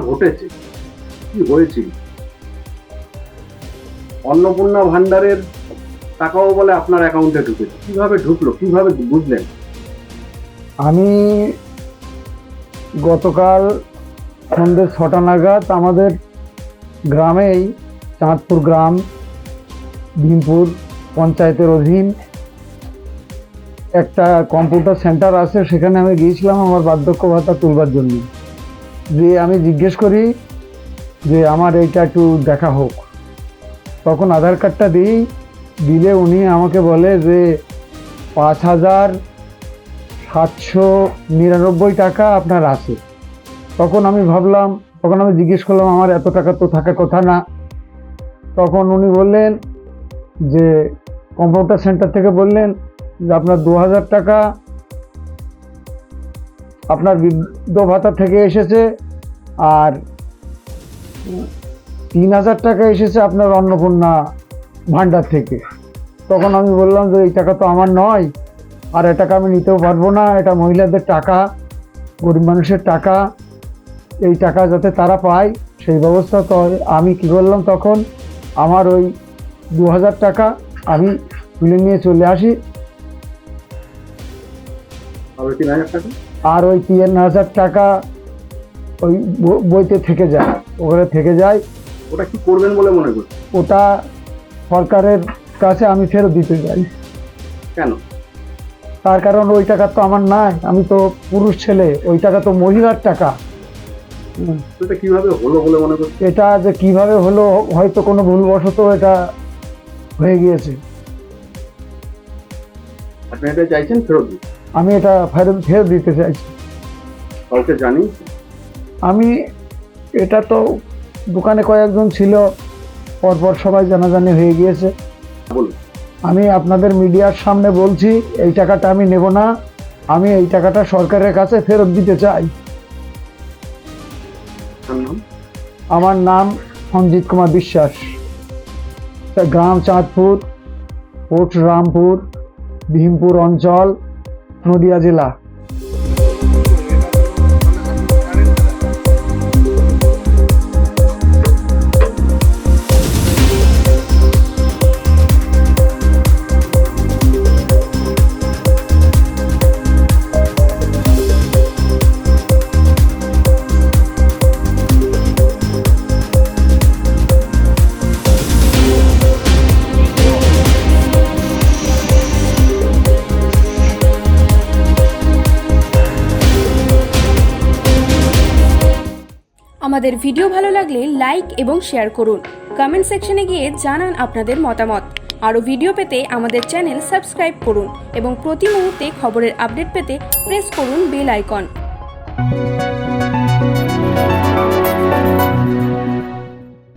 ঘটেছে কি হয়েছিল? অন্নপূর্ণা ভান্ডারের টাকাও বলে আপনার অ্যাকাউন্টে ঢুকেছে, কিভাবে ঢুকলো, কিভাবে বুঝলেন? আমি গতকাল সন্ধ্যে 6টা নাগাদ আমাদের গ্রামেই, চাঁদপুর গ্রাম, ভীমপুর পঞ্চায়েতের অধীন একটা কম্পিউটার সেন্টার আছে, সেখানে আমি গিয়েছিলাম আমার বার্ধক্য ভাতা তুলবার জন্য। যে আমি জিজ্ঞেস করি যে আমার এইটা একটু দেখা হোক। তখন আধার কার্ডটা দিলে উনি আমাকে বলে যে 5,799 টাকা আপনার আছে। তখন আমি ভাবলাম, তখন আমি জিজ্ঞেস করলাম আমার এত টাকা তো থাকার কথা না। তখন উনি বললেন যে কম্পিউটার সেন্টার থেকে বললেন যে আপনার 2,000 টাকা আপনার বৃদ্ধ ভাতা থেকে এসেছে, আর 3,000 টাকা এসেছে আপনার অন্নপূর্ণা ভান্ডার থেকে। তখন আমি বললাম যে এই টাকা তো আমার নয়, আর এ টাকা আমি নিতেও পারবো না, এটা মহিলাদের টাকা, গরিব মানুষের টাকা, এই টাকা যাতে তারা পায় সেই ব্যবস্থা। তো আমি কি করলাম, তখন আমার ওই 2,000 টাকা আমি তুলে নিয়ে চলে আসি। আর ওই 3,000 টাকা ওই বইতে থেকে যায়, ওখানে থেকে যায়। ওটা কি করবেন বলে মনে করছেন? ওটা সরকারের কাছে আমি ফেরত দিতে চাই। কেন? তার কারণ ওই টাকা তো আমার নাই, আমি তো পুরুষ ছেলে, ওই টাকা তো মহিলার টাকা। এটা কিভাবে হলো বলে মনে করছেন? এটা যে কিভাবে হলো, হয়তো কোনো ভুলবশত এটা হয়ে গিয়েছে। আপনি এটা চাইছেন ফেরত দিতে? আমি এটা ফেরত দিতে চাইছি। কাউকে জানি? আমি এটা তো দোকানে কয়েকজন ছিল, পরপর সবাই জানাজানি হয়ে গিয়েছে। বলুন। আমি আপনাদের মিডিয়ার সামনে বলছি, এই টাকাটা আমি নেব না, আমি এই টাকাটা সরকারের কাছে ফেরত দিতে চাই। আমার নাম সঞ্জিত কুমার বিশ্বাস, গ্রাম চাঁদপুর, পোস্ট রামপুর, ভীমপুর অঞ্চল, নদিয়া জেলা। আমাদের ভিডিও ভালো লাগলে লাইক এবং শেয়ার করুন। কমেন্ট সেকশনে গিয়ে জানান আপনাদের মতামত। আরও ভিডিও পেতে আমাদের চ্যানেল সাবস্ক্রাইব করুন এবং প্রতি মুহূর্তে খবরের আপডেট পেতে প্রেস করুন বেল আইকন।